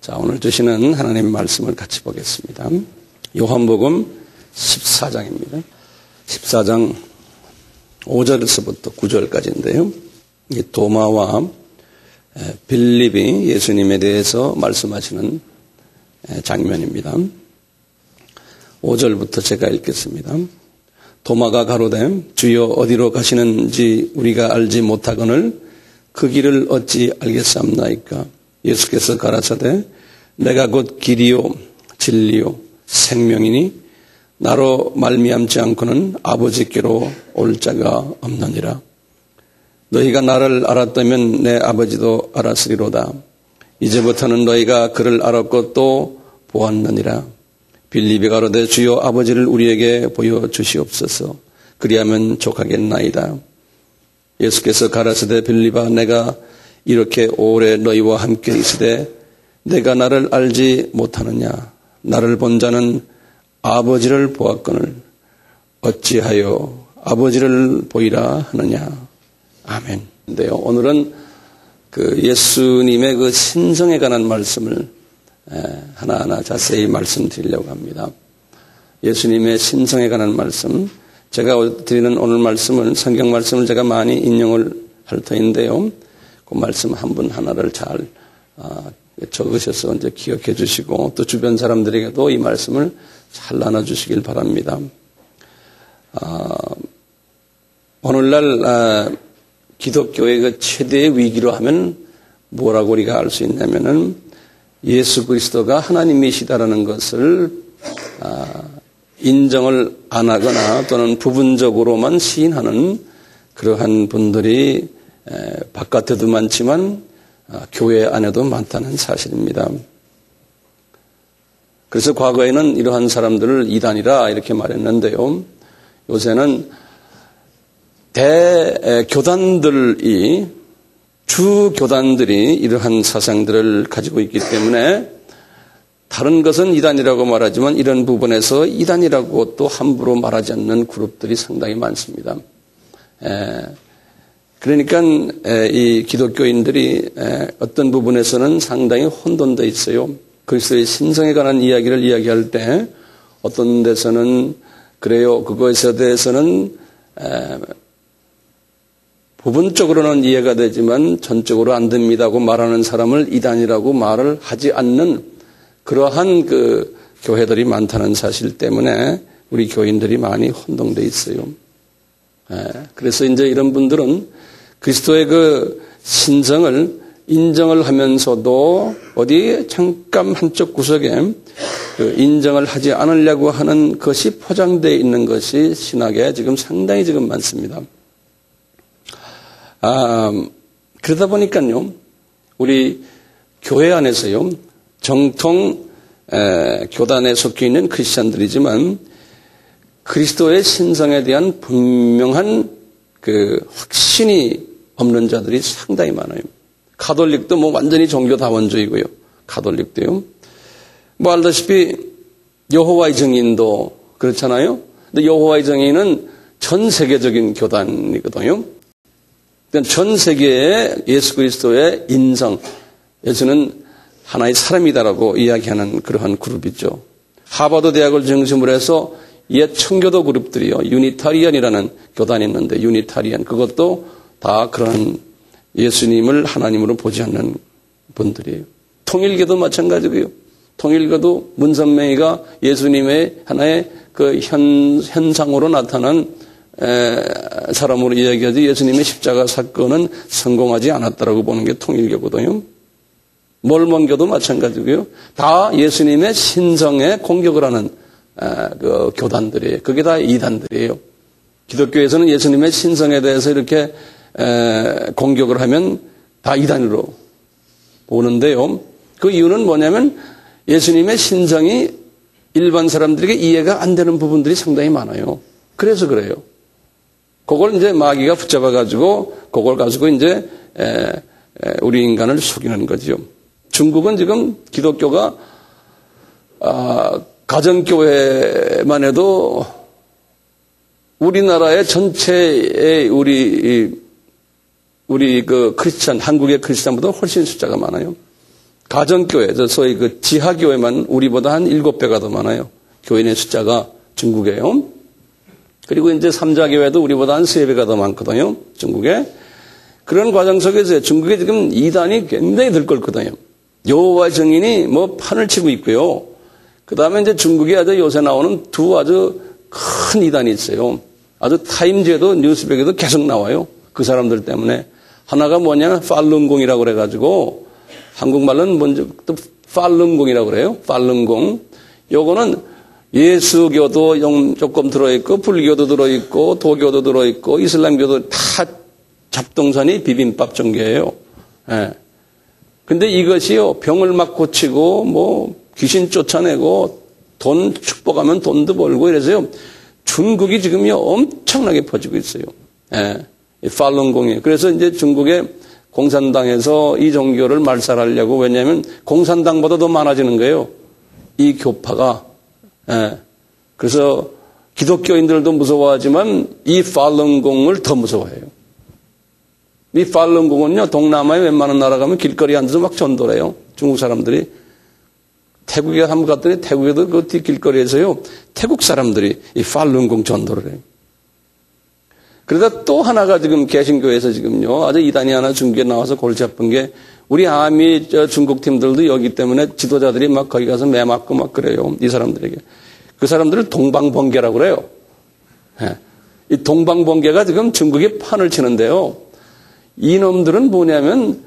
자, 오늘 주시는 하나님의 말씀을 같이 보겠습니다. 요한복음 14장입니다. 14장 5절에서부터 9절까지인데요. 이 도마와 빌립이 예수님에 대해서 말씀하시는 장면입니다. 5절부터 제가 읽겠습니다. 도마가 가로되 주여 어디로 가시는지 우리가 알지 못하거늘 그 길을 어찌 알겠사옵나이까. 예수께서 가라사대 내가 곧 길이요 진리요 생명이니 나로 말미암지 않고는 아버지께로 올 자가 없느니라. 너희가 나를 알았다면 내 아버지도 알았으리로다. 이제부터는 너희가 그를 알았고 또 보았느니라. 빌립이 가로되 주여 아버지를 우리에게 보여주시옵소서. 그리하면 족하겠나이다. 예수께서 가라사대 빌립아 내가 이렇게 오래 너희와 함께 있으되 내가 나를 알지 못하느냐. 나를 본 자는 아버지를 보았거늘 어찌하여 아버지를 보이라 하느냐. 아멘. 인데요. 오늘은 그 예수님의 그 신성에 관한 말씀을 하나하나 자세히 말씀드리려고 합니다. 예수님의 신성에 관한 말씀. 제가 드리는 오늘 말씀은 성경 말씀을 제가 많이 인용을 할 터인데요. 그 말씀 한 분 하나를 잘 적으셔서 이제 기억해 주시고 또 주변 사람들에게도 이 말씀을 잘 나눠주시길 바랍니다. 오늘날 기독교의 그 최대의 위기로 하면 뭐라고 우리가 알 수 있냐면은 예수 그리스도가 하나님이시다라는 것을 인정을 안 하거나 또는 부분적으로만 시인하는 그러한 분들이 바깥에도 많지만 교회 안에도 많다는 사실입니다. 그래서 과거에는 이러한 사람들을 이단이라 이렇게 말했는데요. 요새는 대교단들이 주교단들이 이러한 사상들을 가지고 있기 때문에 다른 것은 이단이라고 말하지만 이런 부분에서 이단이라고 또 함부로 말하지 않는 그룹들이 상당히 많습니다. 그러니까 이 기독교인들이 어떤 부분에서는 상당히 혼돈되어 있어요. 그리스도의 신성에 관한 이야기를 이야기할 때 어떤 데서는 그래요. 그것에 대해서는 부분적으로는 이해가 되지만 전적으로 안 됩니다고 말하는 사람을 이단이라고 말을 하지 않는 그러한 그 교회들이 많다는 사실 때문에 우리 교인들이 많이 혼동되어 있어요. 그래서 이제 이런 분들은 그리스도의 그 신성을 인정을 하면서도 어디 잠깐 한쪽 구석에 그 인정을 하지 않으려고 하는 것이 포장되어 있는 것이 신학에 지금 상당히 지금 많습니다. 그러다 보니까요, 우리 교회 안에서요, 정통 교단에 속해 있는 크리스찬들이지만 그리스도의 신성에 대한 분명한 그 확신이 없는 자들이 상당히 많아요. 가톨릭도 뭐 완전히 종교다원주의고요. 가톨릭도요. 뭐 알다시피 여호와의 증인도 그렇잖아요. 근데 여호와의 증인은 전 세계적인 교단이거든요. 전 세계에 예수 그리스도의 인성, 예수는 하나의 사람이다라고 이야기하는 그러한 그룹이죠. 하버드 대학을 중심으로 해서 옛 청교도 그룹들이요. 유니타리안이라는 교단이 있는데 유니타리안 그것도 다 그런 예수님을 하나님으로 보지 않는 분들이에요. 통일교도 마찬가지고요. 통일교도 문선명이가 예수님의 하나의 그 현상으로 나타난 사람으로 이야기하지 예수님의 십자가 사건은 성공하지 않았다라고 보는 게 통일교거든요. 몰몬교도 마찬가지고요. 다 예수님의 신성에 공격을 하는 그 교단들이에요. 그게 다 이단들이에요. 기독교에서는 예수님의 신성에 대해서 이렇게 공격을 하면 다 이단으로 보는데요. 그 이유는 뭐냐면 예수님의 신성이 일반 사람들에게 이해가 안 되는 부분들이 상당히 많아요. 그래서 그래요. 그걸 이제 마귀가 붙잡아가지고 그걸 가지고 이제 우리 인간을 속이는 거죠. 중국은 지금 기독교가 가정교회만 해도 우리나라의 전체의 우리 그 크리스찬, 한국의 크리스찬보다 훨씬 숫자가 많아요. 가정교회, 소위 그 지하교회만 우리보다 한 7배가 더 많아요. 교인의 숫자가 중국에요. 그리고 이제 3자교회도 우리보다 한 3배가 더 많거든요. 중국에. 그런 과정 속에서 중국에 지금 이단이 굉장히 들끓거든요. 여호와의 증인이 뭐 판을 치고 있고요. 그 다음에 이제 중국에 아주 요새 나오는 두 아주 큰 이단이 있어요. 아주 타임즈에도 뉴스백에도 계속 나와요. 그 사람들 때문에. 하나가 뭐냐면 팔룬공이라고 그래가지고 한국말로는 먼저 또 팔룬공이라고 그래요. 팔룬공. 요거는 예수교도 조금 들어있고 불교도 들어있고 도교도 들어있고 이슬람교도 다 잡동사니 비빔밥 종교예요. 예. 근데 이것이요, 병을 막 고치고, 뭐, 귀신 쫓아내고, 돈 축복하면 돈도 벌고 이래서요, 중국이 지금요, 엄청나게 퍼지고 있어요. 예. 이 팔룬공이. 그래서 이제 중국의 공산당에서 이 종교를 말살하려고, 왜냐하면 공산당보다 더 많아지는 거예요. 이 교파가. 예. 그래서 기독교인들도 무서워하지만 이 팔룬공을 더 무서워해요. 이 팔룬공은요, 동남아의 웬만한 나라 가면 길거리에 앉아서 막 전도를 해요. 중국 사람들이. 태국에 한번 갔더니 태국에도 그 뒷길거리에서요, 태국 사람들이 이 팔룬공 전도를 해요. 그러다 또 하나가 지금 개신교에서 지금요, 아주 이단이 하나 중국에 나와서 골치 아픈 게, 우리 아미 중국 팀들도 여기 때문에 지도자들이 막 거기 가서 매 맞고 막 그래요. 이 사람들에게. 그 사람들을 동방번개라고 그래요. 예. 이 동방번개가 지금 중국에 판을 치는데요. 이놈들은 뭐냐면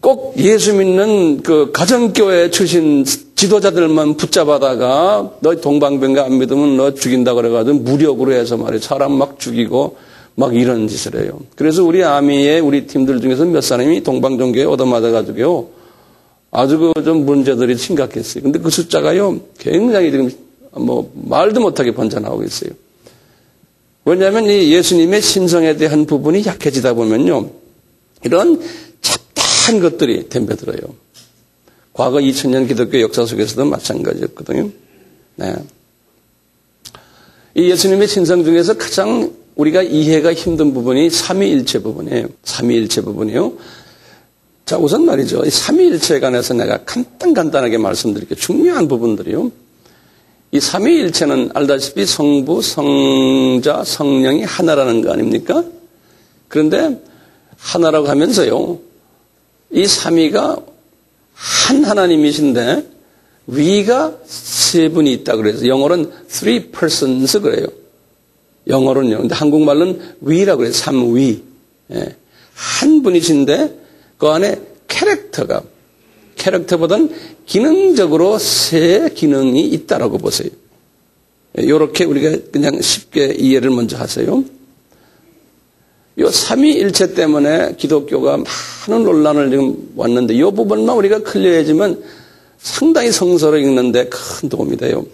꼭 예수 믿는 그 가정교회 출신 지도자들만 붙잡아다가 너 동방번개 안 믿으면 너 죽인다 그래가지고 무력으로 해서 말이에요. 사람 막 죽이고 막 이런 짓을 해요. 그래서 우리 아미의 우리 팀들 중에서 몇 사람이 동방종교에 얻어맞아가지고요. 아주 그 좀 문제들이 심각했어요. 근데 그 숫자가요. 굉장히 지금 뭐 말도 못하게 번져나오고 있어요. 왜냐하면 이 예수님의 신성에 대한 부분이 약해지다 보면요. 이런 잡다한 것들이 덤벼들어요. 과거 2000년 기독교 역사 속에서도 마찬가지였거든요. 네. 이 예수님의 신성 중에서 가장 우리가 이해가 힘든 부분이 삼위일체 부분이에요. 삼위일체 부분이요. 자, 우선 말이죠. 이 삼위일체에 관해서 내가 간단하게 말씀드릴게요. 중요한 부분들이요. 이 삼위일체는 알다시피 성부, 성자, 성령이 하나라는 거 아닙니까? 그런데 하나라고 하면서요. 이 삼위가 한 하나님이신데 위가 세 분이 있다 그래서 영어로는 three persons 그래요. 영어로는요. 근데 한국말로는 위라고 그래요. 삼위. 예. 한 분이신데 그 안에 캐릭터보다는 기능적으로 세 기능이 있다라고 보세요. 이렇게 우리가 그냥 쉽게 이해를 먼저 하세요. 이 삼위일체 때문에 기독교가 많은 논란을 지금 왔는데 이 부분만 우리가 클리어해지면 상당히 성서를 읽는데 큰 도움이 돼요.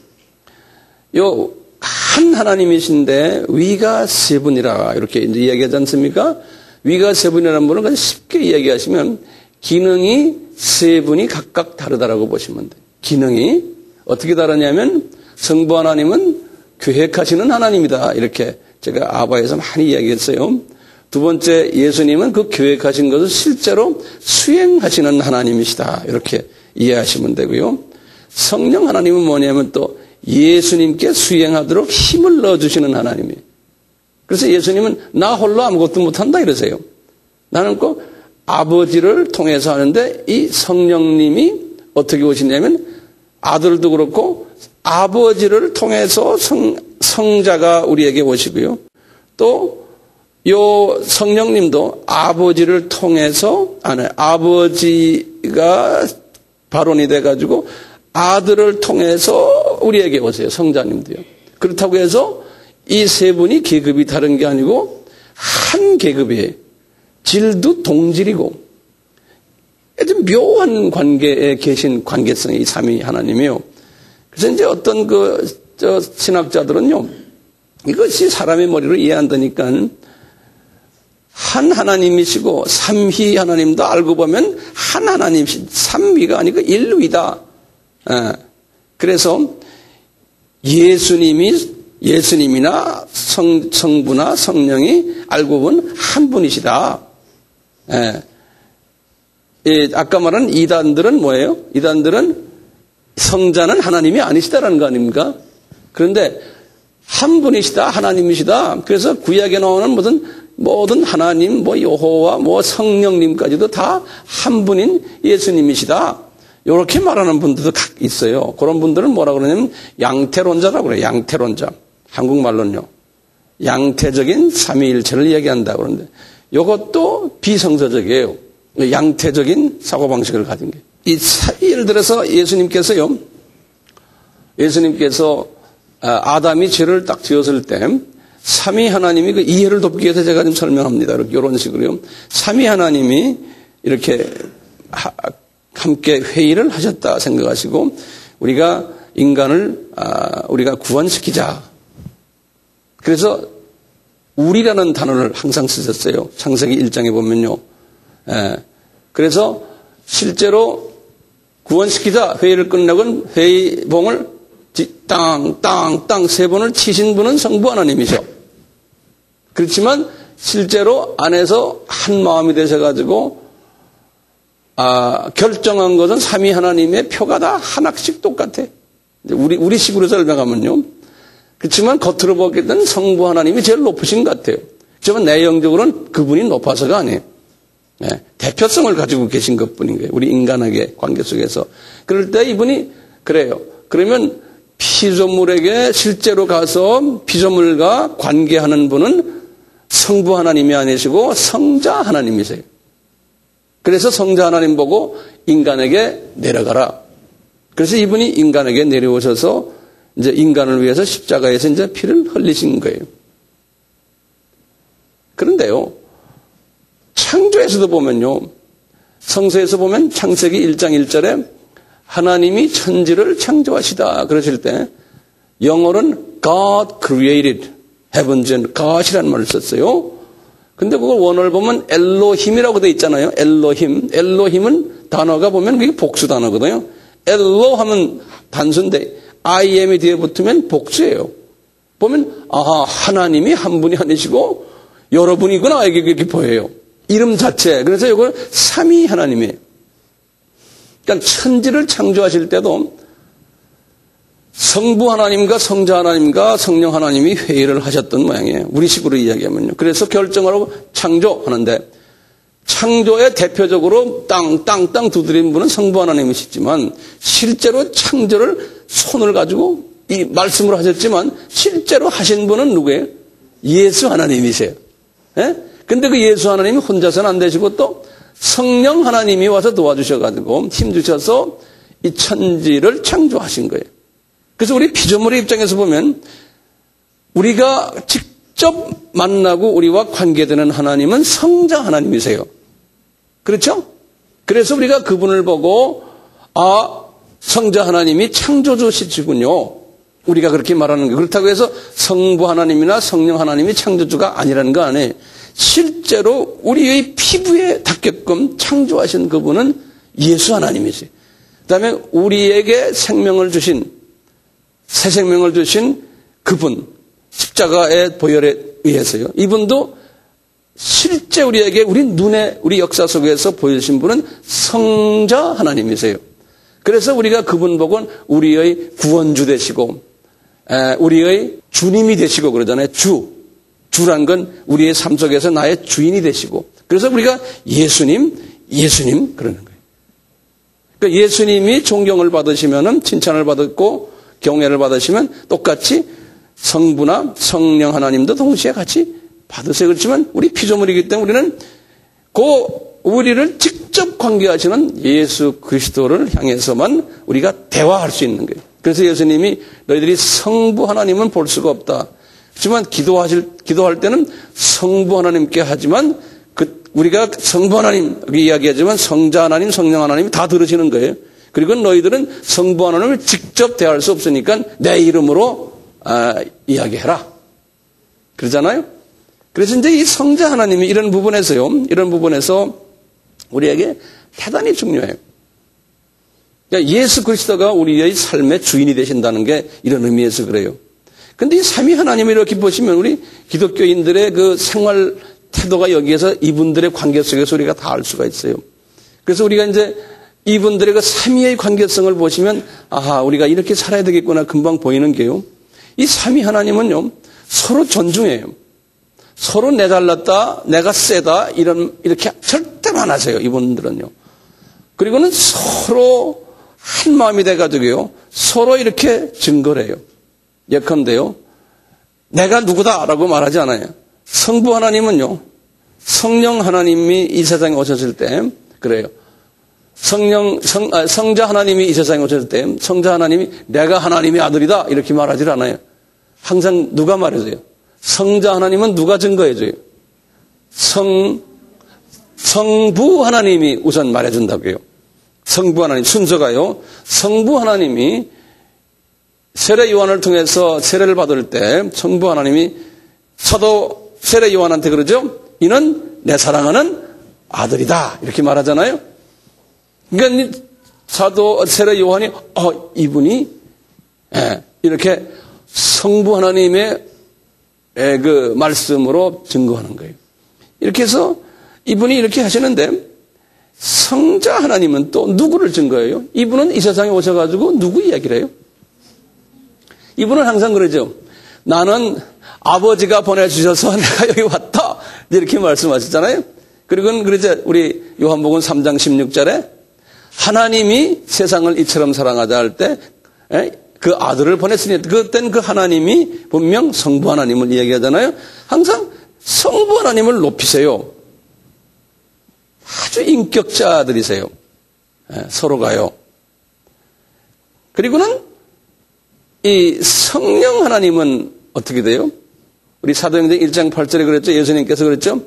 요 한 하나님이신데 위가 세 분이라 이렇게 이제 이야기하지 않습니까? 위가 세 분이라는 분은 그냥 쉽게 이야기하시면 기능이 세 분이 각각 다르다라고 보시면 돼요. 기능이 어떻게 다르냐면 성부 하나님은 계획하시는 하나님이다. 이렇게 제가 아바에서 많이 이야기했어요. 두 번째 예수님은 그 계획하신 것을 실제로 수행하시는 하나님이시다. 이렇게 이해하시면 되고요. 성령 하나님은 뭐냐면 또 예수님께 수행하도록 힘을 넣어주시는 하나님이에요. 그래서 예수님은 나 홀로 아무것도 못한다 이러세요. 나는 꼭 아버지를 통해서 하는데 이 성령님이 어떻게 오시냐면 아들도 그렇고 아버지를 통해서 성자가 우리에게 오시고요. 또 요 성령님도 아버지를 통해서 아버지가 발원이 돼가지고 아들을 통해서 우리에게 오세요. 성자님도요. 그렇다고 해서 이 세 분이 계급이 다른 게 아니고 한 계급이에요. 질도 동질이고 아주 묘한 관계에 계신 관계성이 이 삼위 하나님이에요. 그래서 이제 어떤 신학자들은요, 이것이 사람의 머리로 이해 안 되니까 한 하나님이시고 삼위 하나님도 알고 보면 한 하나님이시, 삼위가 아니고 일위다. 그래서 예수님이나 성부나 성령이 알고 보면 한 분이시다. 아까 말한 이단들은 뭐예요? 이단들은 성자는 하나님이 아니시다라는 거 아닙니까? 그런데 한 분이시다, 하나님이시다. 그래서 구약에 나오는 모든 하나님, 여호와, 성령님까지도 다 한 분인 예수님이시다. 이렇게 말하는 분들도 있어요. 그런 분들은 뭐라 그러냐면 양태론자라고 그래요. 양태론자. 한국말로는요. 양태적인 삼위일체를 얘기한다고 그러는데 이것도 비성서적이에요. 양태적인 사고방식을 가진 게. 예를 들어서 예수님께서 아담이 죄를 딱 지었을 때 삼위 하나님이 그 이해를 돕기 위해서 제가 좀 설명합니다. 이런 식으로요. 삼위 하나님이 이렇게 함께 회의를 하셨다 생각하시고 우리가 인간을 우리가 구원시키자. 그래서 우리라는 단어를 항상 쓰셨어요. 창세기 1장에 보면요. 그래서 실제로 구원시키자 회의를 끝내고 회의봉을 땅 세 번을 치신 분은 성부 하나님이죠. 그렇지만 실제로 안에서 한 마음이 되셔가지고 결정한 것은 삼위 하나님의 표가 다 하나씩 똑같아. 우리 식으로 설명하면요. 그렇지만 겉으로 보기에 는 성부 하나님이 제일 높으신 것 같아요. 그렇지만 내용적으로는 그분이 높아서가 아니에요. 대표성을 가지고 계신 것뿐인 거예요. 우리 인간에게 관계 속에서. 그럴 때 이분이 그래요. 그러면 피조물에게 실제로 가서 피조물과 관계하는 분은 성부 하나님이 아니시고 성자 하나님이세요. 그래서 성자 하나님 보고 인간에게 내려가라. 그래서 이분이 인간에게 내려오셔서 이제 인간을 위해서 십자가에서 이제 피를 흘리신 거예요. 그런데요, 창조에서도 보면요, 성서에서 보면 창세기 1장 1절에 하나님이 천지를 창조하시다 그러실 때 영어로는 God created heavens and God이라는 말을 썼어요. 근데 그걸 원어를 보면 엘로힘이라고 되어 있잖아요. 엘로힘은 단어가 보면 그게 복수 단어거든요. 엘로 하면 단수인데 IM이 뒤에 붙으면 복수예요. 보면 하나님이 한 분이 아니시고 여러분이구나 이렇게 보여요. 이름 자체. 그래서 이걸 삼위 하나님이에요. 그러니까 천지를 창조하실 때도 성부 하나님과 성자 하나님과 성령 하나님이 회의를 하셨던 모양이에요. 우리식으로 이야기하면요. 그래서 결정을 하고 창조하는데 창조의 대표적으로 땅 두드린 분은 성부 하나님이시지만 실제로 창조를 손을 가지고 이 말씀으로 하셨지만 실제로 하신 분은 누구예요? 예수 하나님이세요. 근데 그 예수 하나님이 혼자서는 안 되시고 또 성령 하나님이 와서 도와주셔가지고 힘주셔서 이 천지를 창조하신 거예요. 그래서 우리 피조물의 입장에서 보면 우리가 직접 만나고 우리와 관계되는 하나님은 성자 하나님이세요. 그렇죠? 그래서 우리가 그분을 보고 성자 하나님이 창조주시군요. 우리가 그렇게 말하는 거예요. 그렇다고 해서 성부 하나님이나 성령 하나님이 창조주가 아니라는 거 아니에요. 실제로 우리의 피부에 닿게끔 창조하신 그분은 예수 하나님이세요. 그다음에 우리에게 생명을 주신 새 생명을 주신 그분 십자가의 보혈에 의해서요. 이분도 실제 우리에게 우리 역사 속에서 보여주신 분은 성자 하나님이세요. 그래서 우리가 그분 보고 우리의 구원주 되시고 우리의 주님이 되시고 그러잖아요. 주란 건 우리의 삶 속에서 나의 주인이 되시고 그래서 우리가 예수님 그러는 거예요. 그러니까 예수님이 존경을 받으시면은 칭찬을 받았고 경외를 받으시면 똑같이 성부나 성령 하나님도 동시에 같이 받으세요. 그렇지만 우리 피조물이기 때문에 우리는 우리를 직접 관계하시는 예수 그리스도를 향해서만 우리가 대화할 수 있는 거예요. 그래서 예수님이 너희들이 성부 하나님은 볼 수가 없다. 그렇지만 기도할 때는 성부 하나님께 하지만 우리가 성부 하나님 이야기하지만 성자 하나님, 성령 하나님이 다 들으시는 거예요. 그리고 너희들은 성부 하나님을 직접 대할 수 없으니까 내 이름으로 이야기해라. 그러잖아요. 그래서 이제 이 성자 하나님이 이런 부분에서 우리에게 대단히 중요해요. 그러니까 예수 그리스도가 우리의 삶의 주인이 되신다는 게 이런 의미에서 그래요. 근데 이 삼위 하나님을 이렇게 보시면 우리 기독교인들의 그 생활 태도가 여기에서 이분들의 관계 속에서 우리가 다 알 수가 있어요. 그래서 우리가 이제 이분들의 그 삼위의 관계성을 보시면 아하, 우리가 이렇게 살아야 되겠구나 금방 보이는 게요. 이 삼위 하나님은요, 서로 존중해요. 서로 내 잘났다, 내가 세다, 이렇게 절대로 안 하세요, 이분들은요. 그리고는 서로 한 마음이 돼가지고요, 서로 이렇게 증거를 해요. 예컨대요, 내가 누구다라고 말하지 않아요. 성부 하나님은요, 성령 하나님이 이 세상에 오셨을 때, 그래요. 성자 하나님이 이 세상에 오셨을 때, 성자 하나님이 내가 하나님의 아들이다, 이렇게 말하지 않아요. 항상 누가 말해줘요? 성자 하나님은 누가 증거해줘요? 성부 하나님이 우선 말해준다고요. 성부 하나님, 순서가요. 성부 하나님이 세례 요한을 통해서 세례를 받을 때 성부 하나님이 사도 세례 요한한테 그러죠. 이는 내 사랑하는 아들이다. 이렇게 말하잖아요. 그러니까 사도 세례 요한이 이분이 이렇게 성부 하나님의 그 말씀으로 증거하는 거예요. 이렇게 해서 이분이 이렇게 하시는데 성자 하나님은 또 누구를 증거해요? 이분은 이 세상에 오셔가지고 누구 이야기를 해요? 이분은 항상 그러죠. 나는 아버지가 보내주셔서 내가 여기 왔다. 이렇게 말씀하셨잖아요. 그리고 그러죠. 우리 요한복음 3장 16절에 하나님이 세상을 이처럼 사랑하자 할 때 그 아들을 보냈으니 그때는 그 하나님이 분명 성부 하나님을 이야기하잖아요. 항상 성부 하나님을 높이세요. 아주 인격자들이세요. 서로가요. 그리고는 이 성령 하나님은 어떻게 돼요? 우리 사도행전 1장 8절에 그랬죠. 예수님께서 그랬죠.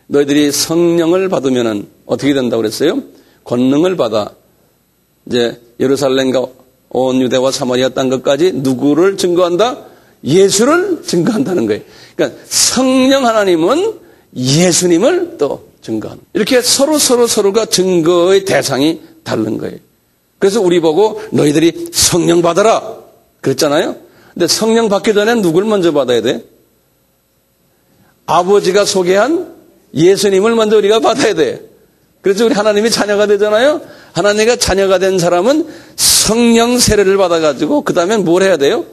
너희들이 성령을 받으면은 어떻게 된다고 그랬어요? 권능을 받아 이제 예루살렘과 온 유대와 사마리아 땅 것까지 누구를 증거한다? 예수를 증거한다는 거예요. 그러니까 성령 하나님은 예수님을 또 증거하는. 이렇게 서로가 증거의 대상이 다른 거예요. 그래서 우리 보고 너희들이 성령 받아라 그랬잖아요. 근데 성령 받기 전에 누굴 먼저 받아야 돼? 아버지가 소개한 예수님을 먼저 우리가 받아야 돼. 그래서 우리 하나님이 자녀가 되잖아요. 하나님과 자녀가 된 사람은 성령 세례를 받아가지고 그 다음에 뭘 해야 돼요?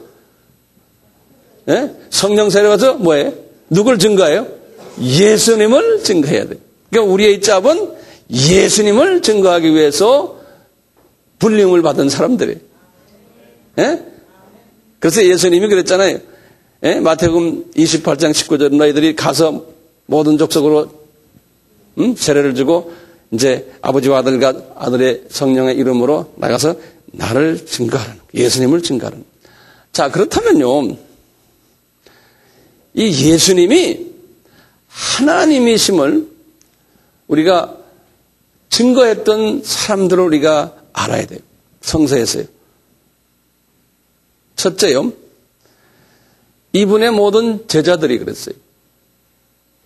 성령 세례 받아서 뭐예요? 누굴 증거해요? 예수님을 증거해야 돼요. 그러니까 우리의 짭은 예수님을 증거하기 위해서 불림을 받은 사람들이에요. 그래서 예수님이 그랬잖아요. 마태복음 28장 19절 너희들이 가서 모든 족속으로 세례를 주고 이제 아버지와 아들과 아들의 성령의 이름으로 나가서 나를 증거하는, 예수님을 증거하는. 자, 그렇다면요, 이 예수님이 하나님이심을 우리가 증거했던 사람들을 우리가 알아야 돼요. 성서에서요. 첫째요, 이분의 모든 제자들이 그랬어요.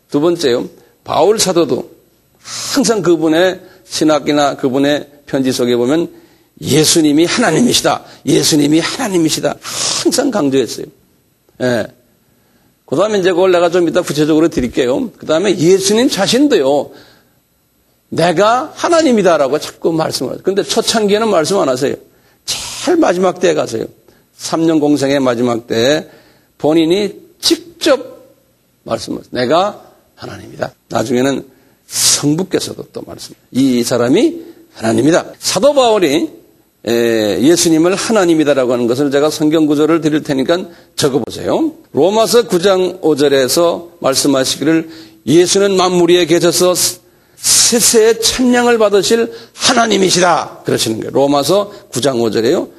두 번째요, 바울 사도도 항상 그분의 신학이나 그분의 편지 속에 보면 예수님이 하나님이시다. 예수님이 하나님이시다. 항상 강조했어요. 그 다음에 이제 그걸 내가 좀 이따 구체적으로 드릴게요. 그 다음에 예수님 자신도요, 내가 하나님이다라고 자꾸 말씀을 하세요. 근데 초창기에는 말씀 안 하세요. 제일 마지막 때에 가세요. 3년 공생의 마지막 때에 본인이 직접 말씀하세요. 내가 하나님이다. 나중에는 성부께서도 또 말씀해요. 이 사람이 하나님이다. 사도 바울이 예수님을 하나님이다라고 하는 것을 제가 성경 구절을 드릴 테니까 적어보세요. 로마서 9장 5절에서 말씀하시기를 예수는 만물 위에 계셔서 세세의 찬양을 받으실 하나님이시다. 그러시는 거예요. 로마서 9장 5절에요.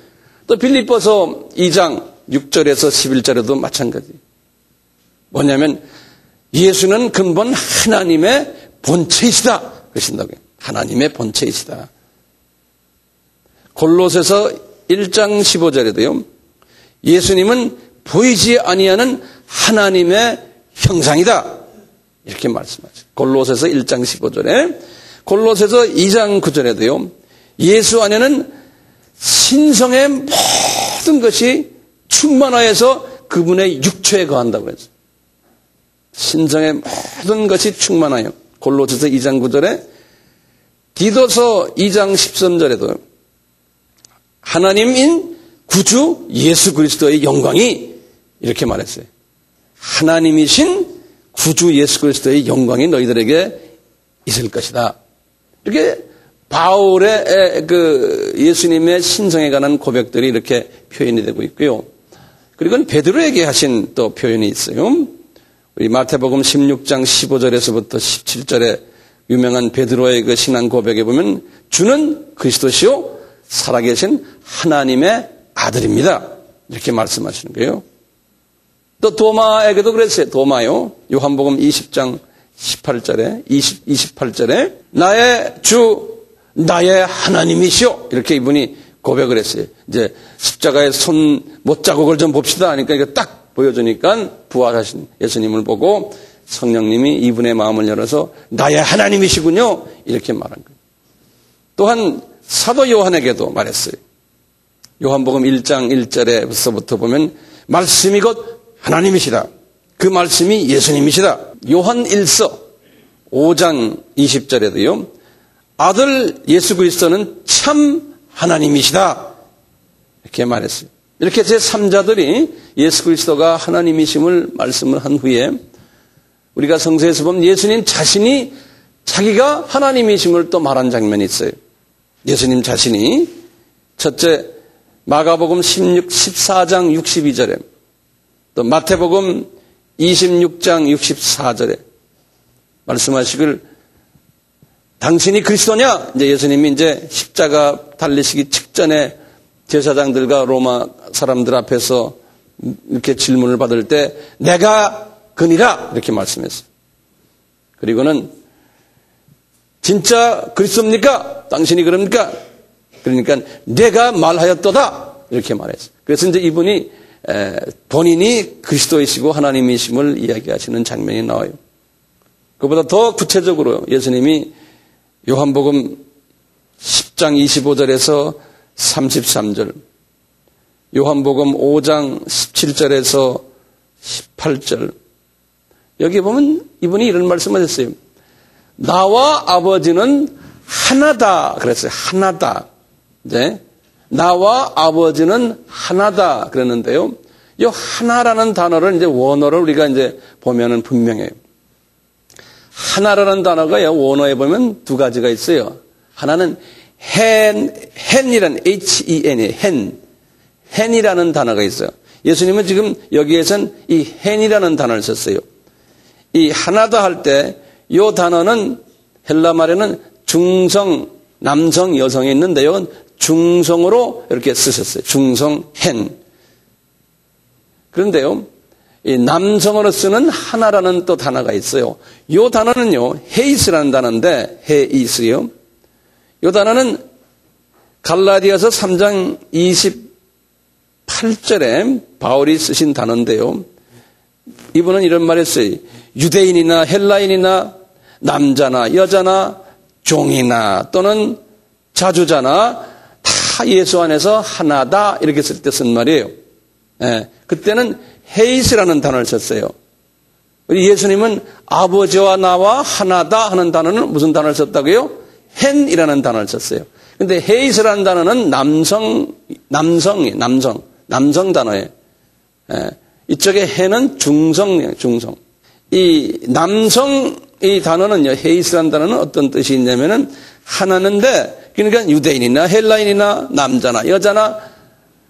또 빌립보서 2장 6절에서 11절에도 마찬가지예요. 뭐냐면 예수는 근본 하나님의 본체이시다. 그러신다고요. 하나님의 본체이시다. 골로새서 1장 15절에도요. 예수님은 보이지 아니하는 하나님의 형상이다. 이렇게 말씀하죠. 골로새서 1장 15절에 골로새서 2장 9절에도요. 예수 안에는 신성의 모든 것이 충만하여서 그분의 육체에 거한다고 했어요. 신성의 모든 것이 충만하여. 골로새서 2장 9절에 디도서 2장 13절에도 하나님인 구주 예수 그리스도의 영광이 이렇게 말했어요. 하나님이신 구주 예수 그리스도의 영광이 너희들에게 있을 것이다. 이렇게 바울의 예수님의 신성에 관한 고백들이 이렇게 표현이 되고 있고요. 그리고 베드로에게 하신 또 표현이 있어요. 우리 마태복음 16장 15절에서부터 17절에 유명한 베드로의 그 신앙 고백에 보면 주는 그리스도시요 살아계신 하나님의 아들입니다. 이렇게 말씀하시는 거예요. 또 도마에게도 그랬어요. 도마요. 요한복음 20장 18절에 28절에 나의 주 나의 하나님이시오. 이렇게 이분이 고백을 했어요. 이제 십자가에 손 못자국을 좀 봅시다 하니까 이거 딱 보여주니까 부활하신 예수님을 보고 성령님이 이분의 마음을 열어서 나의 하나님이시군요. 이렇게 말한 거예요. 또한 사도 요한에게도 말했어요. 요한복음 1장 1절에서부터 보면 말씀이 곧 하나님이시다. 그 말씀이 예수님이시다. 요한 1서 5장 20절에도요. 아들 예수 그리스도는 참 하나님이시다. 이렇게 말했어요. 이렇게 제3자들이 예수 그리스도가 하나님이심을 말씀을 한 후에 우리가 성서에서 보면 예수님 자신이 자기가 하나님이심을 또 말한 장면이 있어요. 예수님 자신이 첫째 마가복음 14장 62절에 또 마태복음 26장 64절에 말씀하시길 당신이 그리스도냐? 이제 예수님이 이제 십자가 달리시기 직전에 제사장들과 로마 사람들 앞에서 이렇게 질문을 받을 때 내가 그니라 이렇게 말씀했어요. 그리고는 진짜 그리스도입니까? 당신이 그럽니까? 그러니까 내가 말하였도다 이렇게 말했어요. 그래서 이제 이분이 본인이 그리스도이시고 하나님이심을 이야기하시는 장면이 나와요. 그보다 더 구체적으로 예수님이 요한복음 10장 25절에서 33절, 요한복음 5장 17절에서 18절 여기 보면 이분이 이런 말씀을 했어요. 나와 아버지는 하나다 그랬어요. 하나다. 네. 나와 아버지는 하나다 그랬는데요. 이 하나라는 단어를 이제 원어를 우리가 이제 보면은 분명해요. 하나라는 단어가 원어에 보면 두 가지가 있어요. 하나는 hen이라는 hen이 hen이라는 단어가 있어요. 예수님은 지금 여기에선 이 hen이라는 단어를 썼어요. 이 하나다 할 때 이 단어는 헬라 말에는 중성, 남성, 여성이 있는데요. 중성으로 이렇게 쓰셨어요. 중성, hen. 그런데요, 이 남성으로 쓰는 하나라는 또 단어가 있어요. 이 단어는요, 헤이스라는 단어인데, 헤이스요. 이 단어는 갈라디아서 3장 28절에 바울이 쓰신 단어인데요. 이분은 이런 말 했어요. 유대인이나 헬라인이나 남자나 여자나 종이나 또는 자주자나 다 예수 안에서 하나다 이렇게 쓸 때 쓴 말이에요. 예, 그때는 헤이스라는 단어를 썼어요. 우리 예수님은 아버지와 나와 하나다 하는 단어는 무슨 단어를 썼다고요? hen이라는 단어를 썼어요. 근데 헤이스라는 단어는 남성 단어예요. 예, 이쪽에 hen은 중성이에요. 중성. 이 남성 이 단어는요, 헤이스라는 단어는 어떤 뜻이 있냐면은 하나인데, 그러니까 유대인이나 헬라인이나 남자나 여자나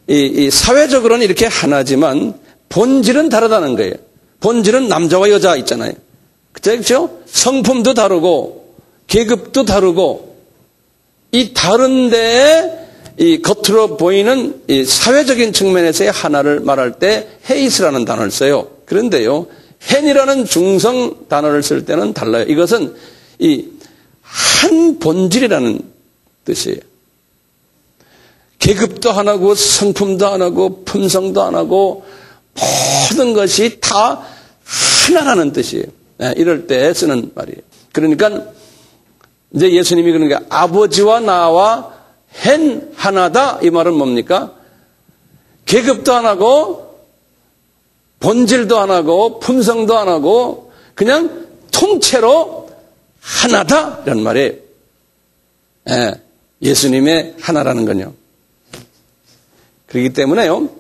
이 사회적으로는 이렇게 하나지만 본질은 다르다는 거예요. 본질은 남자와 여자 있잖아요. 그렇죠? 성품도 다르고 계급도 다르고 이 다른데 이 겉으로 보이는 이 사회적인 측면에서의 하나를 말할 때 헤이스라는 단어를 써요. 그런데요, hen이라는 중성 단어를 쓸 때는 달라요. 이것은 이 한 본질이라는 뜻이에요. 계급도 하나고 성품도 하나고 품성도 하나고 모든 것이 다 하나라는 뜻이에요. 네, 이럴 때 쓰는 말이에요. 그러니까 이제 예수님이 그러니까 아버지와 나와 hen 하나다 이 말은 뭡니까? 계급도 하나고 본질도 하나고 품성도 하나고 그냥 통째로 하나다 이런 말이에요. 예수님의 하나라는 건요. 그렇기 때문에요,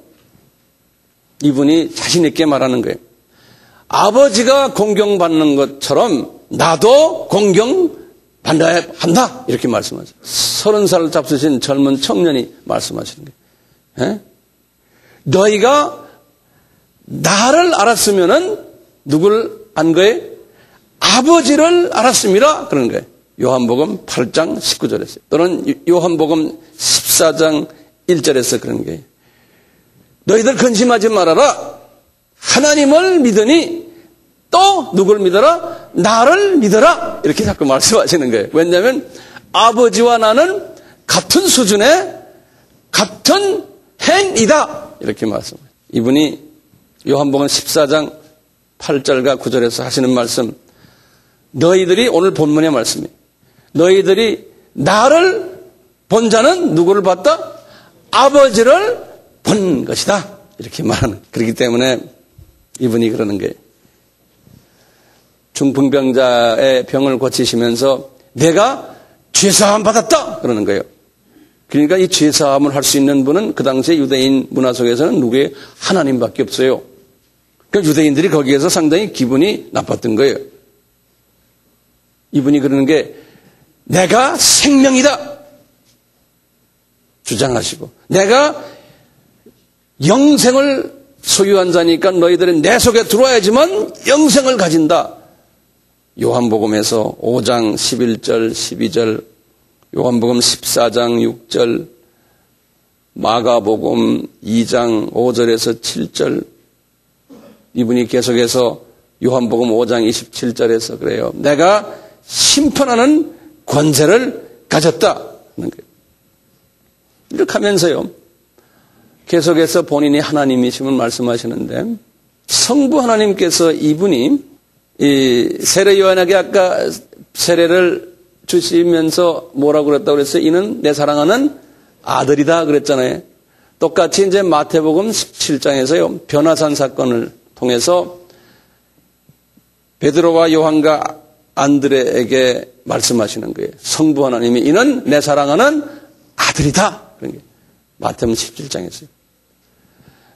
이분이 자신 있게 말하는 거예요. 아버지가 공경받는 것처럼 나도 공경받아야 한다. 이렇게 말씀하세요. 30살을 잡수신 젊은 청년이 말씀하시는 거예요. 너희가 나를 알았으면은 누굴 안 거예요? 아버지를 알았습니다. 그러는 거예요. 요한복음 8장 19절에서 또는 요한복음 14장 1절에서 그런 거예요. 너희들 근심하지 말아라. 하나님을 믿으니 또 누굴 믿어라? 나를 믿어라. 이렇게 자꾸 말씀하시는 거예요. 왜냐하면 아버지와 나는 같은 수준의 같은 행이다. 이렇게 말씀해요. 이분이 요한복음 14장 8절과 9절에서 하시는 말씀, 너희들이 오늘 본문의 말씀이에요. 너희들이 나를 본 자는 누구를 봤다? 아버지를 본 것이다. 이렇게 말하는. 그렇기 때문에 이분이 그러는 거예요. 중풍병자의 병을 고치시면서 내가 죄사함 받았다. 그러는 거예요. 그러니까 이 죄사함을 할 수 있는 분은 그 당시에 유대인 문화 속에서는 누구예요? 하나님밖에 없어요. 그러니까 유대인들이 거기에서 상당히 기분이 나빴던 거예요. 이분이 그러는 게 내가 생명이다 주장하시고, 내가 영생을 소유한 자니까 너희들은 내 속에 들어와야지만 영생을 가진다. 요한복음에서 5장 11절 12절, 요한복음 14장 6절, 마가복음 2장 5절에서 7절, 이분이 계속해서 요한복음 5장 27절에서 그래요. 내가 심판하는 권세를 가졌다. 이렇게 하면서요, 계속해서 본인이 하나님이심을 말씀하시는데, 성부 하나님께서 이분이 이 세례 요한에게 아까 세례를 주시면서 뭐라고 그랬다고 그랬어요? 이는 내 사랑하는 아들이다 그랬잖아요. 똑같이 이제 마태복음 17장에서요, 변화산 사건을 통해서 베드로와 요한과 안드레에게 말씀하시는 거예요. 성부 하나님이 이는 내 사랑하는 아들이다. 그런 게 마태복음 17장에서요.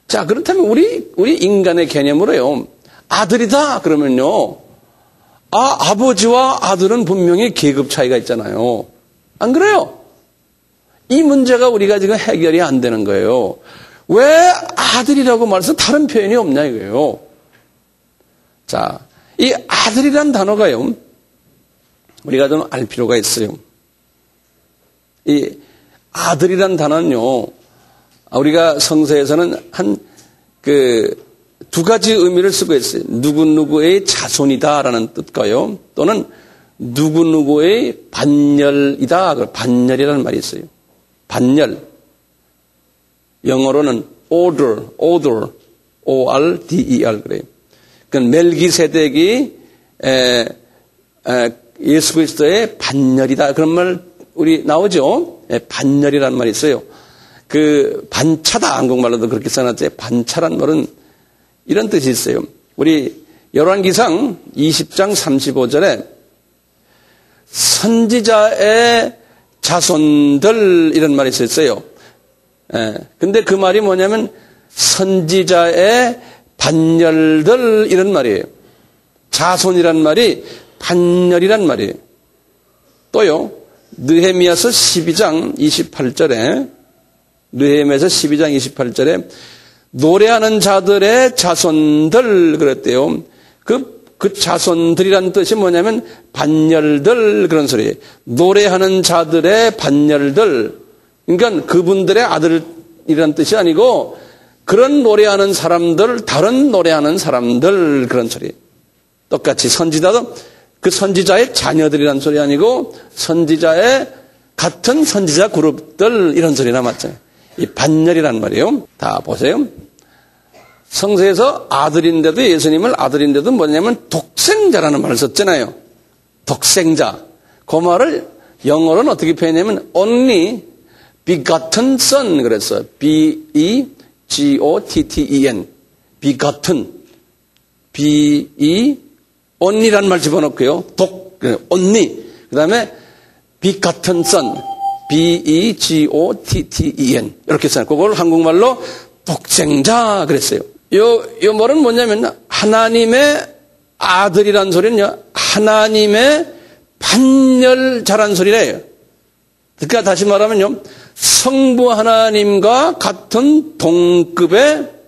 자, 그렇다면 우리 인간의 개념으로요, 아들이다 그러면요, 아버지와 아들은 분명히 계급 차이가 있잖아요. 안 그래요? 이 문제가 우리가 지금 해결이 안 되는 거예요. 왜 아들이라고 말해서 다른 표현이 없냐 이거예요. 자, 이 아들이란 단어가요, 우리가 좀 알 필요가 있어요. 이 아들이란 단어는요, 우리가 성서에서는 두 가지 의미를 쓰고 있어요. 누구누구의 자손이다라는 뜻과요, 또는 누구누구의 반열이다. 반열이라는 말이 있어요. 반열. 영어로는 order, O-R-D-E-R 그래요. 그러니까 멜기세덱이 예수 그리스도의 반열이다. 그런 말 우리 나오죠? 반열이라는 말이 있어요. 그 반차다, 한국말로도 그렇게 써놨죠. 반차란 말은 이런 뜻이 있어요. 우리 열왕기상 20장 35절에 선지자의 자손들 이런 말이 있어요. 근데 그 말이 뭐냐면 선지자의 반열들 이런 말이에요. 자손이란 말이 반열이란 말이에요. 또요, 느헤미야서 12장 28절에 느헤미야서 12장 28절에 노래하는 자들의 자손들 그랬대요. 그 자손들이란 뜻이 뭐냐면 반열들 그런 소리예요. 노래하는 자들의 반열들. 그러니까 그분들의 아들이란 뜻이 아니고 그런 노래하는 사람들, 다른 노래하는 사람들 그런 소리예요. 똑같이 선지자도 그 선지자의 자녀들이란 소리 아니고 선지자의 같은 선지자 그룹들 이런 소리나 맞잖아요. 이 반열이란 말이에요. 다 보세요. 성서에서 아들인데도, 예수님을 아들인데도 뭐냐면 독생자라는 말을 썼잖아요. 독생자. 그 말을 영어로는 어떻게 표현하냐면 only begotten son 그랬어요. B-E-G-O-T-T-E-N. begotten. B-E only란 말 집어넣고요. only. 그 다음에 begotten son, B-E-G-O-T-T-E-N 이렇게 써요. 그걸 한국말로 독생자 그랬어요. 요 말은 뭐냐면 하나님의 아들이란 소리는요, 하나님의 반열자란 소리래요. 그러니까 다시 말하면요, 성부 하나님과 같은 동급의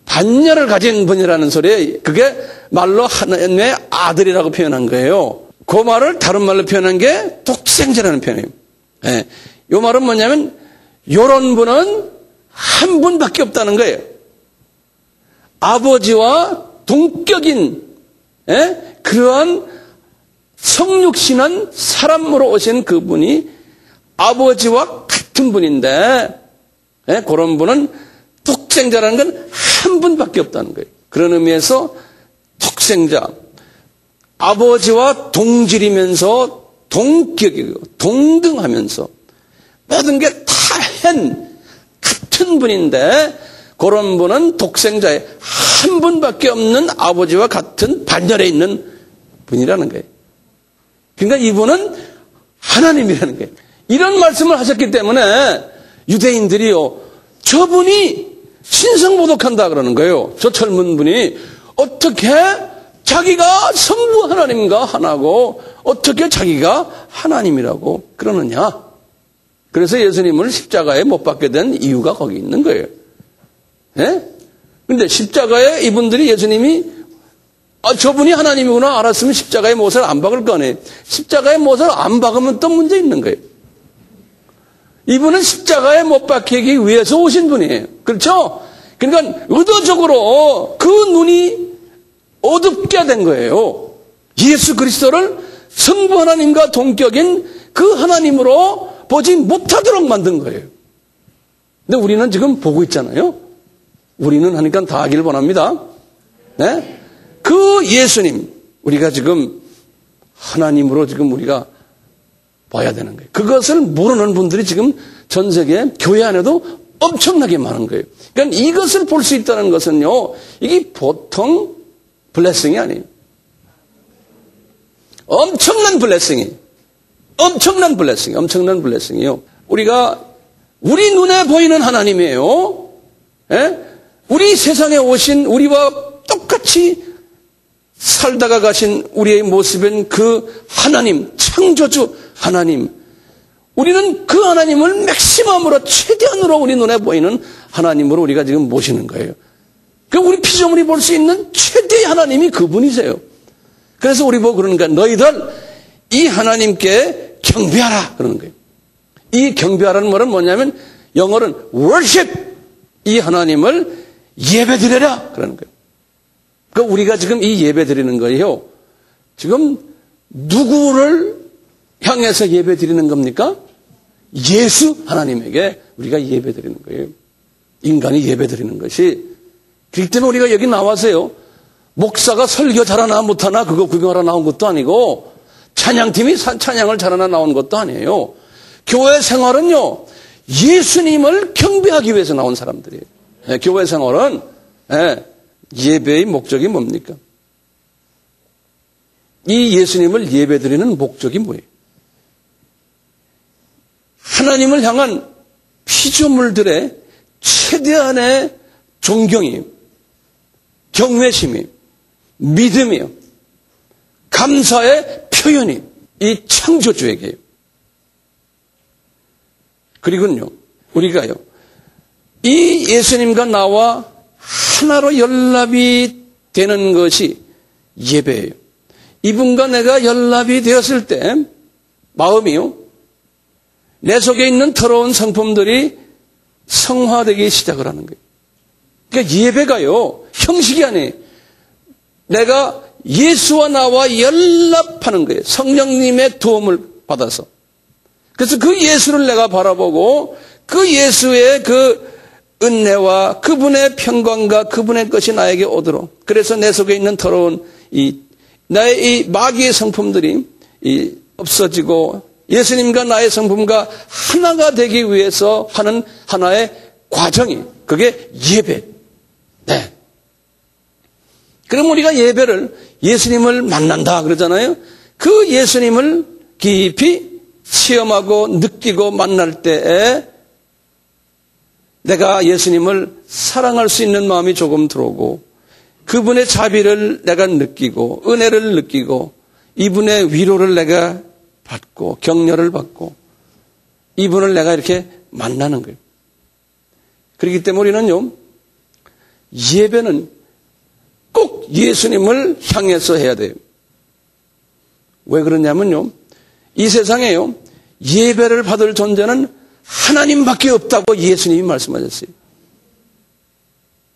반열을 가진 분이라는 소리예요. 그게 말로 하나님의 아들이라고 표현한 거예요. 그 말을 다른 말로 표현한 게 독생자라는 표현이에요. 예. 이 말은 뭐냐면 이런 분은 한 분밖에 없다는 거예요. 아버지와 동격인 그러한 성육신한 사람으로 오신 그분이 아버지와 같은 분인데 그런 분은 독생자라는 건 한 분밖에 없다는 거예요. 그런 의미에서 독생자, 아버지와 동질이면서 동격이고 동등하면서 모든 게 다 같은 분인데 그런 분은 독생자의 한 분밖에 없는 아버지와 같은 반열에 있는 분이라는 거예요. 그러니까 이분은 하나님이라는 거예요. 이런 말씀을 하셨기 때문에 유대인들이요, 저분이 신성모독한다 그러는 거예요. 저 젊은 분이 어떻게 자기가 성부 하나님과 하나고 어떻게 자기가 하나님이라고 그러느냐. 그래서 예수님을 십자가에 못 박게 된 이유가 거기 있는 거예요. 그런데 십자가에 이분들이 예수님이 저분이 하나님이구나 알았으면 십자가에 못을 안 박을 거 아니에요. 십자가에 못을 안 박으면 또 문제 있는 거예요. 이분은 십자가에 못 박히기 위해서 오신 분이에요. 그렇죠? 그러니까 의도적으로 그 눈이 어둡게 된 거예요. 예수 그리스도를 성부 하나님과 동격인 그 하나님으로 보지 못하도록 만든 거예요. 근데 우리는 지금 보고 있잖아요. 우리는 하니까 다 하길 원합니다. 네? 그 예수님, 우리가 지금 하나님으로 지금 우리가 봐야 되는 거예요. 그것을 모르는 분들이 지금 전 세계 교회 안에도 엄청나게 많은 거예요. 그러니까 이것을 볼 수 있다는 것은요, 이게 보통 블레싱이 아니에요. 엄청난 블레싱이에요. 우리가 우리 눈에 보이는 하나님이에요. 우리 세상에 오신 우리와 똑같이 살다가 가신 우리의 모습인 그 하나님, 창조주 하나님, 우리는 그 하나님을 맥시멈으로 최대한으로 우리 눈에 보이는 하나님으로 우리가 지금 모시는 거예요. 그러니까 우리 피조물이 볼 수 있는 최대의 하나님이 그분이세요. 그래서 우리 보고 그러는 거야. 너희들 이 하나님께 경배하라 그러는 거예요. 이 경배하라는 말은 뭐냐면 영어로는 worship, 이 하나님을 예배드려라 그러는 거예요. 그러니까 우리가 지금 이 예배드리는 거예요. 지금 누구를 향해서 예배드리는 겁니까? 예수 하나님에게 우리가 예배드리는 거예요. 인간이 예배드리는 것이. 그렇기 때문에 우리가 여기 나와서요, 목사가 설교 잘하나 못하나 그거 구경하러 나온 것도 아니고 찬양팀이 찬양을 잘하나 나온 것도 아니에요. 교회 생활은요, 예수님을 경배하기 위해서 나온 사람들이에요. 교회 생활은 예배의 목적이 뭡니까? 이 예수님을 예배드리는 목적이 뭐예요? 하나님을 향한 피조물들의 최대한의 존경이, 경외심이, 믿음이요, 감사의 표현이 이 창조주에게요. 그리고요, 우리가요, 이 예수님과 나와 하나로 연합이 되는 것이 예배예요. 이분과 내가 연합이 되었을 때 마음이요, 내 속에 있는 더러운 성품들이 성화되기 시작을 하는 거예요. 그러니까 예배가요, 형식이 아니에요. 내가 예수와 나와 연합하는 거예요. 성령님의 도움을 받아서. 그래서 그 예수를 내가 바라보고 그 예수의 그 은혜와 그분의 평강과 그분의 것이 나에게 오도록, 그래서 내 속에 있는 더러운 나의 이 마귀의 성품들이 없어지고 예수님과 나의 성품과 하나가 되기 위해서 하는 하나의 과정이, 그게 예배. 네. 그럼 우리가 예배를 예수님을 만난다 그러잖아요. 그 예수님을 깊이 체험하고 느끼고 만날 때에 내가 예수님을 사랑할 수 있는 마음이 조금 들어오고 그분의 자비를 내가 느끼고 은혜를 느끼고 이분의 위로를 내가 받고 격려를 받고 이분을 내가 이렇게 만나는 거예요. 그렇기 때문에 우리는요, 예배는 꼭 예수님을 향해서 해야 돼요. 왜 그러냐면요, 이 세상에요, 예배를 받을 존재는 하나님밖에 없다고 예수님이 말씀하셨어요.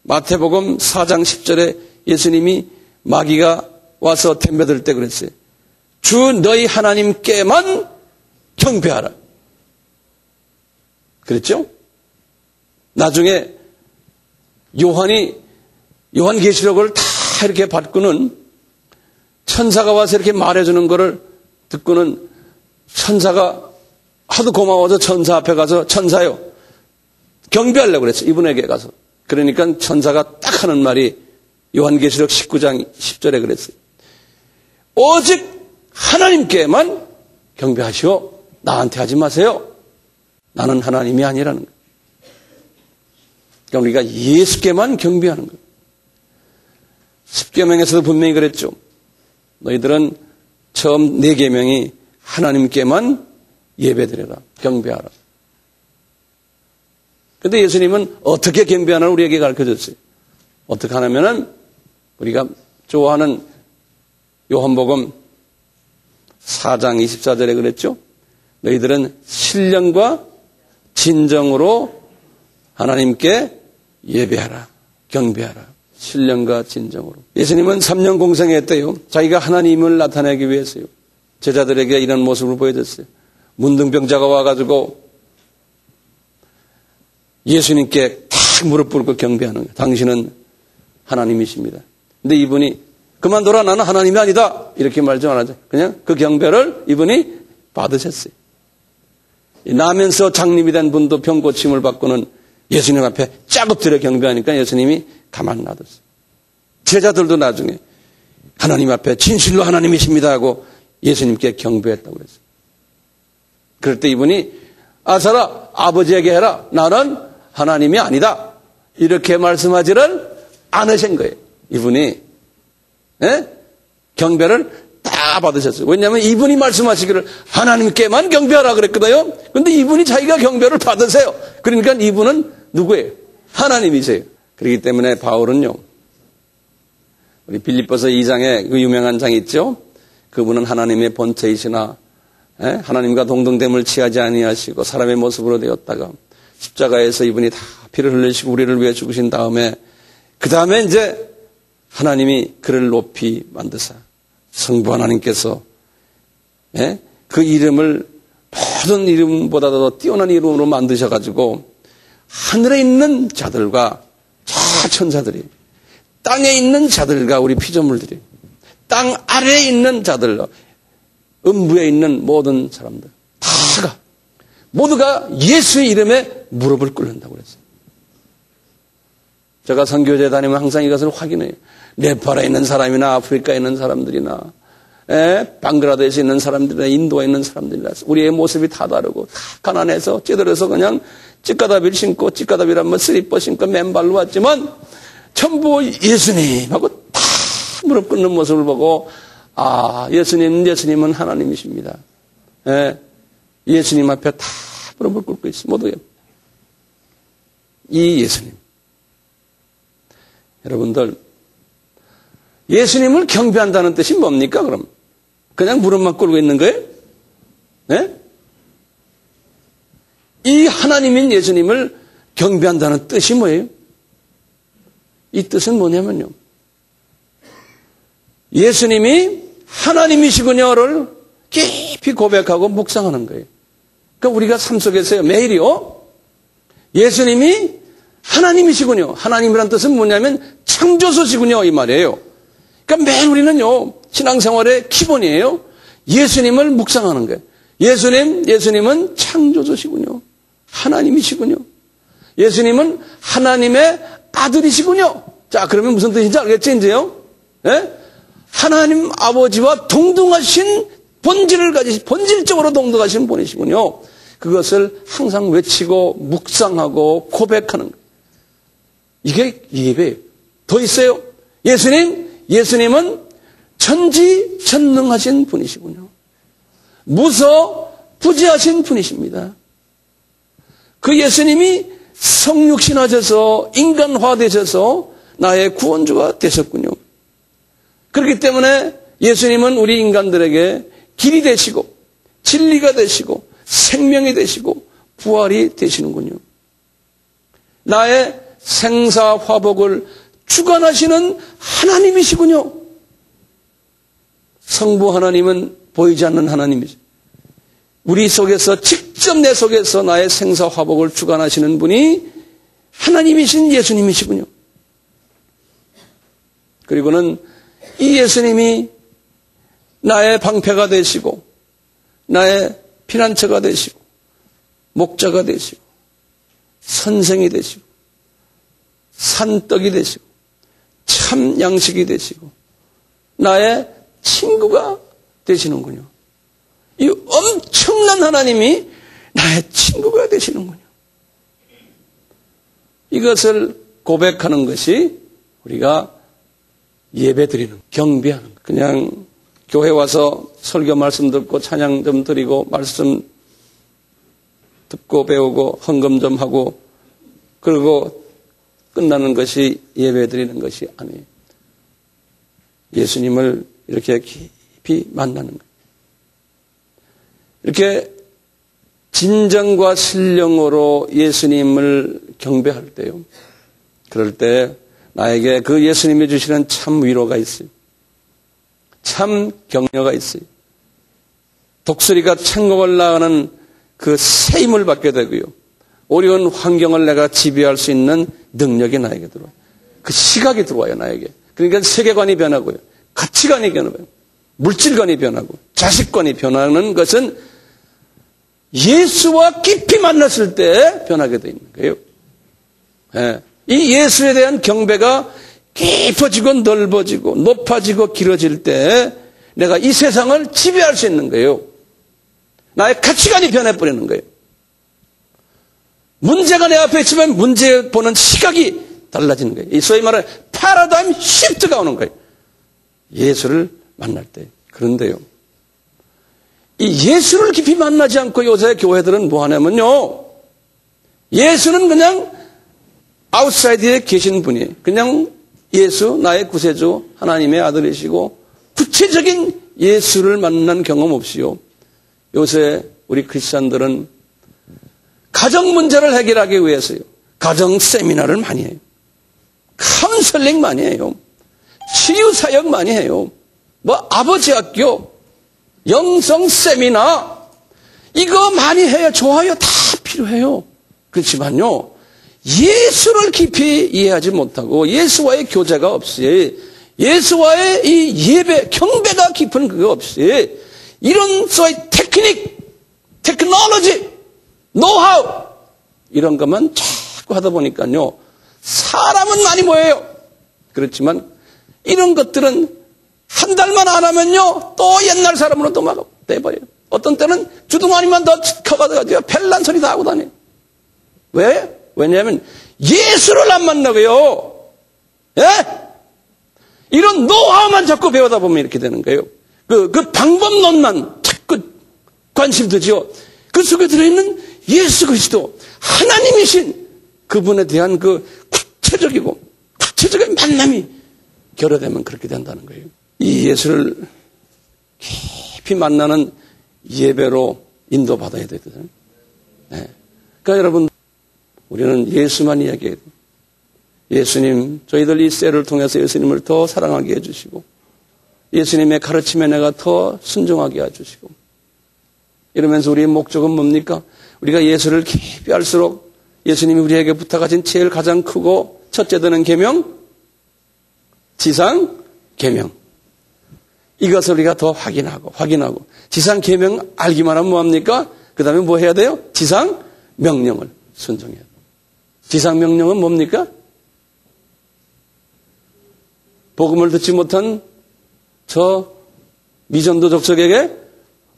마태복음 4장 10절에 예수님이 마귀가 와서 덤벼들 때 그랬어요. 주 너희 하나님께만 경배하라. 그랬죠? 나중에 요한계시록을 다 이렇게 받고는 천사가 와서 이렇게 말해주는 거를 듣고는 천사가 하도 고마워서 천사 앞에 가서 천사요, 경배하려고 그랬어요. 이분에게 가서. 그러니까 천사가 딱 하는 말이 요한계시록 19장 10절에 그랬어요. 오직 하나님께만 경배하시오. 나한테 하지 마세요. 나는 하나님이 아니라는 거예요. 그러니까 우리가 예수께만 경배하는 거예요. 십계명에서도 분명히 그랬죠. 너희들은 처음 4계명이 하나님께만 예배드려라, 경배하라. 그런데 예수님은 어떻게 경배하나 우리에게 가르쳐줬어요. 어떻게 하냐면은 우리가 좋아하는 요한복음 4장 24절에 그랬죠. 너희들은 신령과 진정으로 하나님께 예배하라, 경배하라. 신령과 진정으로. 예수님은 3년 공생했대요. 자기가 하나님을 나타내기 위해서요. 제자들에게 이런 모습을 보여줬어요. 문둥병자가 와가지고 예수님께 탁 무릎 꿇고 경배하는 거예요. 당신은 하나님이십니다. 근데 이분이 그만둬라, 나는 하나님이 아니다, 이렇게 말좀 안 하죠. 그냥 그 경배를 이분이 받으셨어요. 나면서 장님이 된 분도 병 고침을 받고는 예수님 앞에 짝 엎드려 경배하니까 예수님이 가만 놔뒀어요. 제자들도 나중에 하나님 앞에 진실로 하나님이십니다 하고 예수님께 경배했다고 그랬어요. 그럴 때 이분이 아사라, 아버지에게 해라, 나는 하나님이 아니다, 이렇게 말씀하지를 않으신 거예요. 이분이 경배를 다 받으셨어요. 왜냐하면 이분이 말씀하시기를 하나님께만 경배하라 그랬거든요. 그런데 이분이 자기가 경배를 받으세요. 그러니까 이분은 누구예요? 하나님이세요. 그렇기 때문에 바울은요, 우리 빌립보서 2장에 그 유명한 장 있죠. 그분은 하나님의 본체이시나 하나님과 동등됨을 취하지 아니하시고 사람의 모습으로 되었다가 십자가에서 이분이 다 피를 흘리시고 우리를 위해 죽으신 다음에 그 다음에 이제 하나님이 그를 높이 만드사 성부 하나님께서 그 이름을 모든 이름보다도 더 뛰어난 이름으로 만드셔가지고 하늘에 있는 자들과 저 천사들이, 땅에 있는 자들과 우리 피조물들이, 땅 아래에 있는 자들, 음부에 있는 모든 사람들 다가 모두가 예수의 이름에 무릎을 꿇는다고 그랬어요. 제가 선교제 다니면 항상 이것을 확인해요. 네팔에 있는 사람이나 아프리카에 있는 사람들이나 방글라데시에 있는 사람들이나 인도에 있는 사람들이나 우리의 모습이 다 다르고 다 가난해서 찌들어서 그냥 찌까다비를 신고 찌까다비라면 슬리퍼 신고 맨발로 왔지만 전부 예수님하고 다 무릎 꿇는 모습을 보고 예수님은 하나님이십니다. 예수님 앞에 다 무릎을 꿇고 있어요. 모두요. 이 예수님. 여러분들, 예수님을 경배한다는 뜻이 뭡니까, 그럼? 그냥 무릎만 꿇고 있는 거예요? 네? 이 하나님인 예수님을 경배한다는 뜻이 뭐예요? 이 뜻은 뭐냐면요. 예수님이 하나님이시군요를 깊이 고백하고 묵상하는 거예요. 그러니까 우리가 삶 속에서요, 매일이요, 예수님이 하나님이시군요. 하나님이란 뜻은 뭐냐면 창조주시군요, 이 말이에요. 그러니까 매일 우리는요, 신앙생활의 기본이에요. 예수님을 묵상하는 거예요. 예수님은 창조주시군요. 하나님이시군요. 예수님은 하나님의 아들이시군요. 자, 그러면 무슨 뜻인지 알겠죠, 이제요? 예? 하나님 아버지와 동등하신 본질적으로 동덕하신 분이시군요. 그것을 항상 외치고 묵상하고 고백하는 거예요. 이게 예배예요. 더 있어요. 예수님은 전지전능하신 분이시군요. 무소부지하신 분이십니다. 그 예수님이 성육신하셔서 인간화되셔서 나의 구원주가 되셨군요. 그렇기 때문에 예수님은 우리 인간들에게 길이 되시고 진리가 되시고 생명이 되시고 부활이 되시는군요. 나의 생사화복을 주관하시는 하나님이시군요. 성부 하나님은 보이지 않는 하나님이죠. 우리 속에서 직접 내 속에서 나의 생사화복을 주관하시는 분이 하나님이신 예수님이시군요. 그리고는 이 예수님이 나의 방패가 되시고 나의 피난처가 되시고 목자가 되시고 선생이 되시고 산떡이 되시고 참 양식이 되시고 나의 친구가 되시는군요. 이 엄청난 하나님이 나의 친구가 되시는군요. 이것을 고백하는 것이 우리가 예배드리는, 경배하는 것. 그냥 교회 와서 설교 말씀 듣고 찬양 좀 드리고 말씀 듣고 배우고 헌금 좀 하고 그리고 끝나는 것이 예배드리는 것이 아니에요. 예수님을 이렇게 깊이 만나는 거예요. 이렇게 진정과 신령으로 예수님을 경배할 때요. 그럴 때 나에게 그 예수님이 주시는 참 위로가 있어요. 참 격려가 있어요. 독수리가 천국을 나가는 그 새 힘을 받게 되고요. 어려운 환경을 내가 지배할 수 있는 능력이 나에게 들어와요. 그 시각이 들어와요, 나에게. 그러니까 세계관이 변하고요. 가치관이 변하고요. 물질관이 변하고 자식관이 변하는 것은 예수와 깊이 만났을 때 변하게 되어 있는 거예요. 예. 이 예수에 대한 경배가 깊어지고 넓어지고 높아지고 길어질 때 내가 이 세상을 지배할 수 있는 거예요. 나의 가치관이 변해버리는 거예요. 문제가 내 앞에 있으면 문제 보는 시각이 달라지는 거예요. 이 소위 말하는 패러다임 시프트가 오는 거예요. 예수를 만날 때. 그런데요, 이 예수를 깊이 만나지 않고 요새 교회들은 뭐 하냐면요, 예수는 그냥 아웃사이드에 계신 분이, 그냥 예수, 나의 구세주, 하나님의 아들이시고 구체적인 예수를 만난 경험 없이요, 요새 우리 크리스찬들은 가정 문제를 해결하기 위해서요, 가정 세미나를 많이 해요. 카운슬링 많이 해요. 치유 사역 많이 해요. 뭐 아버지 학교, 영성 세미나, 이거 많이 해요. 좋아요. 다 필요해요. 그렇지만요, 예수를 깊이 이해하지 못하고 예수와의 교제가 없이, 예수와의 이 예배, 경배가 깊은 그거 없이 이런 소위 테크놀로지, 노하우 이런 것만 자꾸 하다 보니까요, 사람은 많이 모여요. 그렇지만 이런 것들은 한 달만 안 하면요, 또 옛날 사람으로 또 막 돼버려요. 어떤 때는 주둥아니만 더 커가지고 별난 소리 다 하고 다녀요. 왜? 왜냐하면 예수를 안 만나고요. 예? 이런 노하우만 자꾸 배우다 보면 이렇게 되는 거예요. 그 방법론만 자꾸 관심 두지요. 그 속에 들어있는 예수 그리스도, 하나님이신 그분에 대한 그 구체적인 만남이 결여되면 그렇게 된다는 거예요. 이 예수를 깊이 만나는 예배로 인도받아야 되거든요. 네. 그러니까 여러분, 우리는 예수만 이야기해야 돼요. 예수님, 저희들 이 셀을 통해서 예수님을 더 사랑하게 해주시고, 예수님의 가르침에 내가 더 순종하게 해주시고, 이러면서 우리의 목적은 뭡니까? 우리가 예수를 깊이 알수록 예수님이 우리에게 부탁하신 제일 가장 크고 첫째 되는 계명, 지상 계명. 이것을 우리가 더 확인하고 지상 계명 알기만 하면 뭐합니까? 그 다음에 뭐 해야 돼요? 지상 명령을 순종해야 돼요. 지상 명령은 뭡니까? 복음을 듣지 못한 저 미전도 족속에게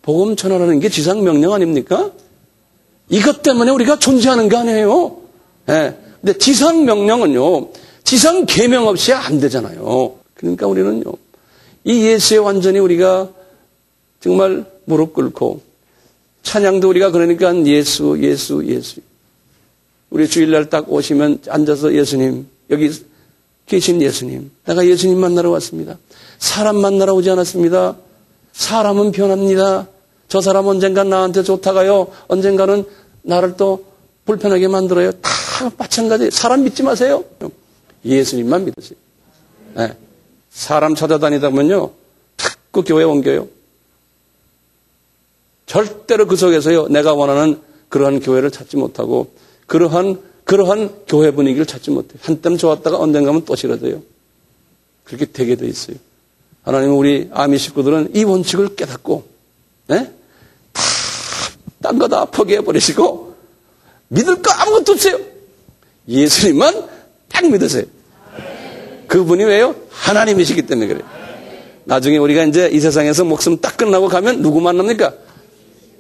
복음 전하라는 게 지상 명령 아닙니까? 이것 때문에 우리가 존재하는 거 아니에요. 예. 근데 지상 명령은요, 지상 계명 없이 안 되잖아요. 그러니까 우리는요, 이 예수에 완전히 우리가 정말 무릎 꿇고, 찬양도 우리가 그러니까 예수. 우리 주일날 딱 오시면 앉아서 예수님, 여기 계신 예수님, 내가 예수님 만나러 왔습니다. 사람 만나러 오지 않았습니다. 사람은 변합니다. 저 사람 언젠간 나한테 좋다가요, 언젠가는 나를 또 불편하게 만들어요. 다 마찬가지. 사람 믿지 마세요. 예수님만 믿으세요. 네. 사람 찾아다니다 보면요, 자꾸 교회 옮겨요. 절대로 그 속에서요, 내가 원하는 그러한 교회를 찾지 못하고, 그러한 교회 분위기를 찾지 못해요. 한때는 좋았다가 언젠가면 또 싫어져요. 그렇게 되게 돼 있어요. 하나님은 우리 아미 식구들은 이 원칙을 깨닫고, 네? 딴 거 다 포기해버리시고, 믿을 거 아무것도 없어요. 예수님만 딱 믿으세요. 그분이 왜요? 하나님이시기 때문에 그래요. 나중에 우리가 이제 이 세상에서 목숨 딱 끝나고 가면 누구 만납니까?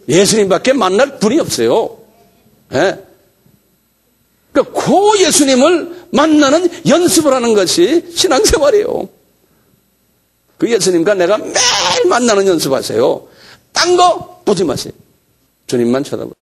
예수님밖에 만날 분이 없어요. 네? 그러니까 그 예수님을 만나는 연습을 하는 것이 신앙생활이에요. 그 예수님과 내가 매일 만나는 연습하세요. 딴 거 보지 마세요. 주님만 쳐다보세요.